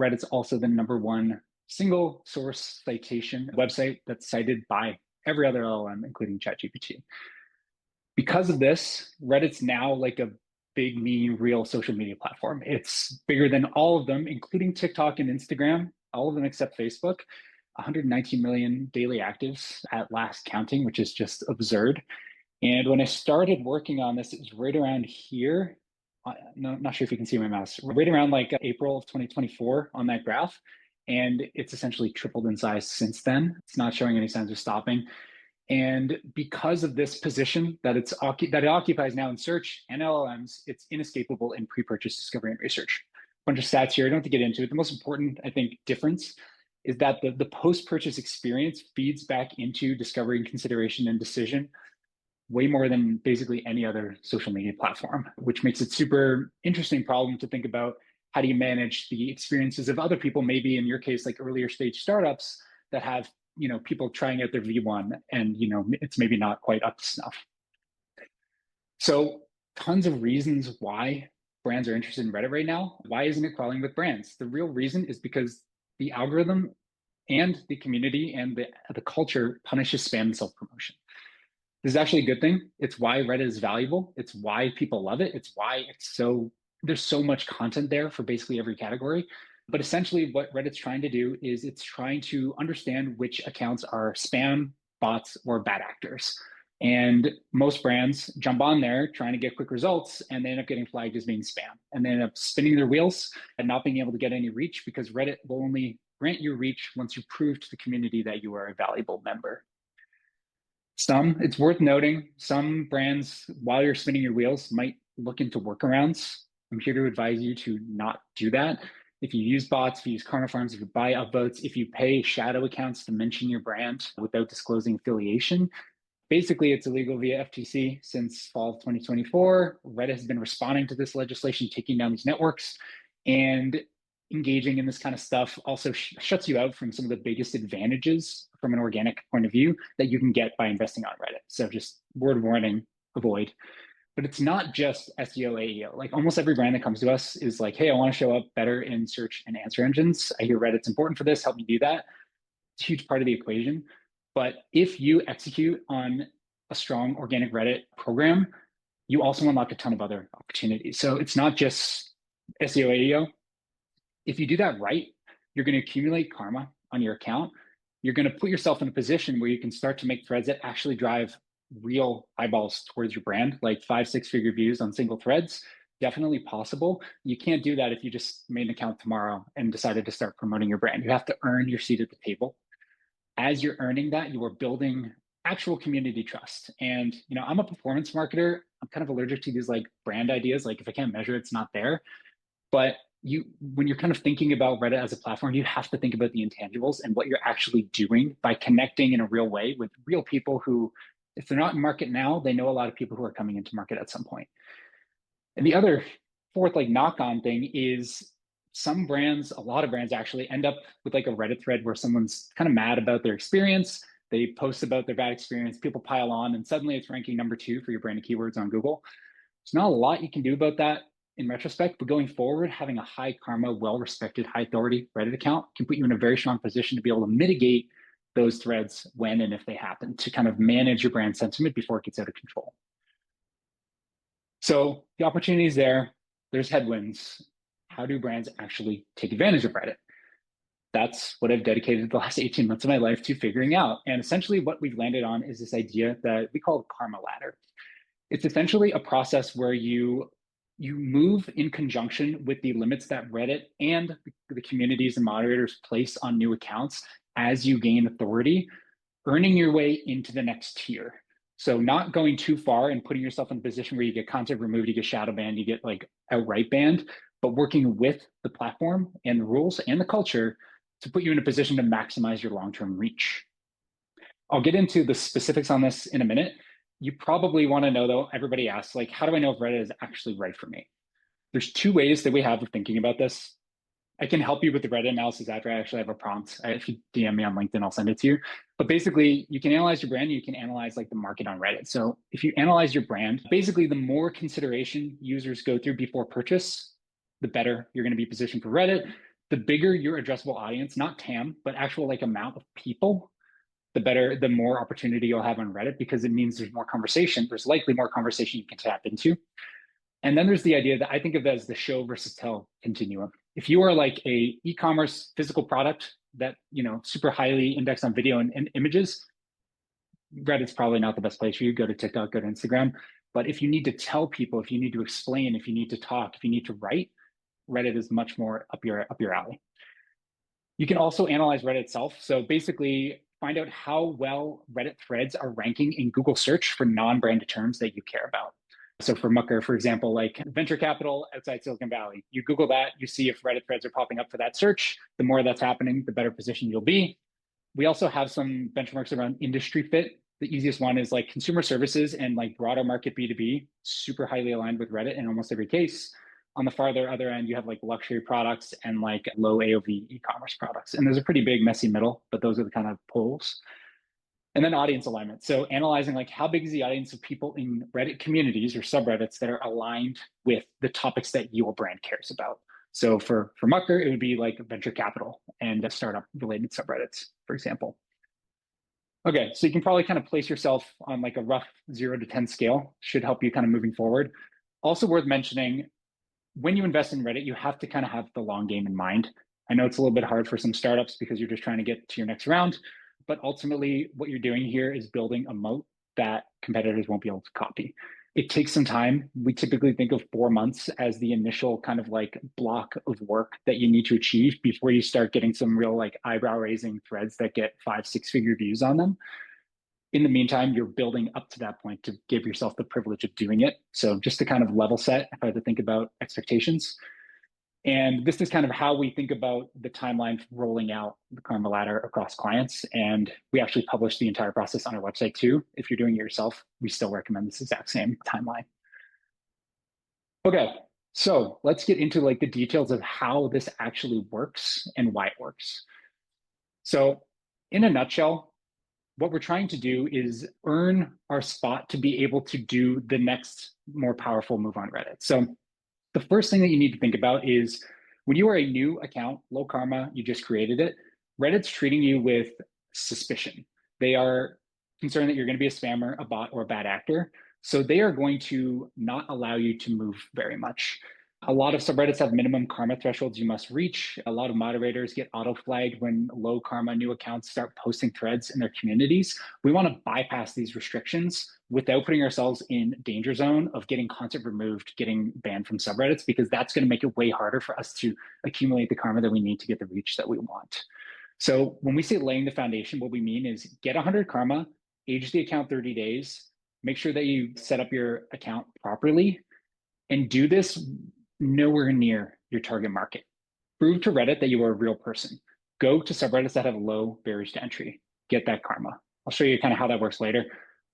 Reddit's also the #1 single source citation website that's cited by every other LLM, including ChatGPT. Because of this, Reddit's now like a big, mean, real social media platform. It's bigger than all of them, including TikTok and Instagram, all of them except Facebook. 119 million daily actives at last counting, which is just absurd. And when I started working on this, it was right around here. No, not sure if you can see my mouse. Right around like April of 2024 on that graph. And it's essentially tripled in size since then. It's not showing any signs of stopping. And because of this position that it occupies now in search and LLMs, it's inescapable in pre-purchase discovery and research. A bunch of stats here. I don't have to get into it. The most important, I think, difference is that the post-purchase experience feeds back into discovery and consideration and decision way more than basically any other social media platform, which makes it super interesting problem to think about. How do you manage the experiences of other people, maybe in your case, like earlier stage startups that have people trying out their V1 and it's maybe not quite up to snuff. So tons of reasons why brands are interested in Reddit right now. Why isn't it crawling with brands? The real reason is because the algorithm and the community and the culture punishes spam and self-promotion. This is actually a good thing. It's why Reddit is valuable. It's why people love it. It's why there's so much content there for basically every category. But essentially what Reddit's trying to do is it's trying to understand which accounts are spam, bots, or bad actors. And most brands jump on there trying to get quick results, and they end up getting flagged as being spam. And they end up spinning their wheels and not being able to get any reach, because Reddit will only grant you reach once you prove to the community that you are a valuable member. It's worth noting, some brands, while you're spinning your wheels, might look into workarounds. I'm here to advise you to not do that. If you use bots, if you use Karma Farms, if you buy upvotes, if you pay shadow accounts to mention your brand without disclosing affiliation, basically it's illegal via FTC since fall of 2024. Reddit has been responding to this legislation, taking down these networks, and engaging in this kind of stuff also shuts you out from some of the biggest advantages from an organic point of view that you can get by investing on Reddit. So just word warning, avoid. But it's not just SEO, AEO. Like almost every brand that comes to us is like, hey, I want to show up better in search and answer engines. I hear Reddit's important for this. Help me do that. It's a huge part of the equation. But if you execute on a strong organic Reddit program, you also unlock a ton of other opportunities. So it's not just SEO, AEO. If you do that right, you're going to accumulate karma on your account. You're going to put yourself in a position where you can start to make threads that actually drive real eyeballs towards your brand, like 5-6-figure views on single threads. Definitely possible. You can't do that if you just made an account tomorrow and decided to start promoting your brand. You have to earn your seat at the table. As you're earning that, you are building actual community trust. And I'm a performance marketer. I'm kind of allergic to these like brand ideas. Like if I can't measure it, it's not there. But when you're kind of thinking about Reddit as a platform, you have to think about the intangibles and what you're actually doing by connecting in a real way with real people who, if they're not in market now, they know a lot of people who are coming into market at some point. And the other fourth like knock-on thing is a lot of brands actually end up with like a Reddit thread where someone's kind of mad about their experience. They post about their bad experience, people pile on, and suddenly it's ranking #2 for your branded keywords on Google. There's not a lot you can do about that in retrospect, but going forward, having a high karma, well-respected, high authority Reddit account can put you in a very strong position to be able to mitigate those threads when and if they happen, to kind of manage your brand sentiment before it gets out of control. So the opportunity is there. There's headwinds. How do brands actually take advantage of Reddit? That's what I've dedicated the last 18 months of my life to figuring out. And essentially what we've landed on is this idea that we call a karma ladder. It's essentially a process where you move in conjunction with the limits that Reddit and the communities and moderators place on new accounts as you gain authority, earning your way into the next tier. So not going too far and putting yourself in a position where you get content removed, you get shadow banned, you get like outright banned, but working with the platform and the rules and the culture to put you in a position to maximize your long-term reach. I'll get into the specifics on this in a minute. You probably want to know, though, everybody asks, like, how do I know if Reddit is actually right for me? There's 2 ways that we have of thinking about this. I can help you with the Reddit analysis after I actually have a prompt. If you DM me on LinkedIn, I'll send it to you. But basically, you can analyze your brand, you can analyze like the market on Reddit. So if you analyze your brand, basically the more consideration users go through before purchase, the better you're going to be positioned for Reddit. The bigger your addressable audience, not TAM, but actual like amount of people, the more opportunity you'll have on Reddit, because it means there's more conversation. There's likely more conversation you can tap into. And then there's the idea that I think of as the show versus tell continuum. If you are like a e-commerce physical product that, super highly indexed on video and images, Reddit's probably not the best place for you. Go to TikTok, go to Instagram. But if you need to tell people, if you need to explain, if you need to talk, if you need to write, Reddit is much more up your alley. You can also analyze Reddit itself. So basically find out how well Reddit threads are ranking in Google search for non-branded terms that you care about. So for Mucker, for example, like venture capital outside Silicon Valley, you Google that, you see if Reddit threads are popping up for that search. The more that's happening, the better position you'll be. We also have some benchmarks around industry fit. The easiest one is like consumer services and like broader market B2B, super highly aligned with Reddit in almost every case. On the farther other end, you have like luxury products and like low AOV e-commerce products. And there's a pretty big messy middle, but those are the kind of poles. And then audience alignment. So analyzing like how big is the audience of people in Reddit communities or subreddits that are aligned with the topics that your brand cares about. So for Mucker, it would be like venture capital and startup related subreddits, for example. Okay, so you can probably kind of place yourself on like a rough 0 to 10 scale, should help you kind of moving forward. Also worth mentioning, when you invest in Reddit, you have to kind of have the long game in mind. I know it's a little bit hard for some startups because you're just trying to get to your next round, but ultimately what you're doing here is building a moat that competitors won't be able to copy. It takes some time. We typically think of 4 months as the initial kind of like block of work that you need to achieve before you start getting some real like eyebrow raising threads that get 5-6 figure views on them. In the meantime, you're building up to that point to give yourself the privilege of doing it. So just to kind of level set, if I had to think about expectations. And this is kind of how we think about the timeline for rolling out the Karma Ladder across clients. And we actually publish the entire process on our website too. If you're doing it yourself, we still recommend this exact same timeline. Okay, so let's get into like the details of how this actually works and why it works. So in a nutshell, what we're trying to do is earn our spot to be able to do the next more powerful move on Reddit. So the first thing that you need to think about is when you are a new account, low karma, you just created it, Reddit's treating you with suspicion. They are concerned that you're going to be a spammer, a bot, or a bad actor. So they are going to not allow you to move very much. A lot of subreddits have minimum karma thresholds you must reach. A lot of moderators get auto-flagged when low karma new accounts start posting threads in their communities. We want to bypass these restrictions without putting ourselves in danger zone of getting content removed, getting banned from subreddits, because that's going to make it way harder for us to accumulate the karma that we need to get the reach that we want. So when we say laying the foundation, what we mean is get 100 karma, age the account 30 days, make sure that you set up your account properly, and do this nowhere near your target market. Prove to Reddit that you are a real person. Go to subreddits that have low barriers to entry. Get that karma. I'll show you kind of how that works later.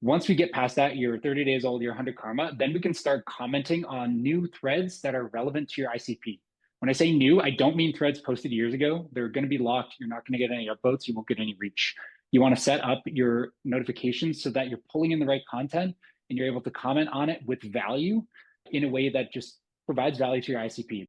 Once we get past that, you're 30 days old, you're 100 karma, then we can start commenting on new threads that are relevant to your ICP. When I say new, I don't mean threads posted years ago. They're going to be locked. You're not going to get any upvotes. You won't get any reach. You want to set up your notifications so that you're pulling in the right content and you're able to comment on it with value in a way that just provides value to your ICP.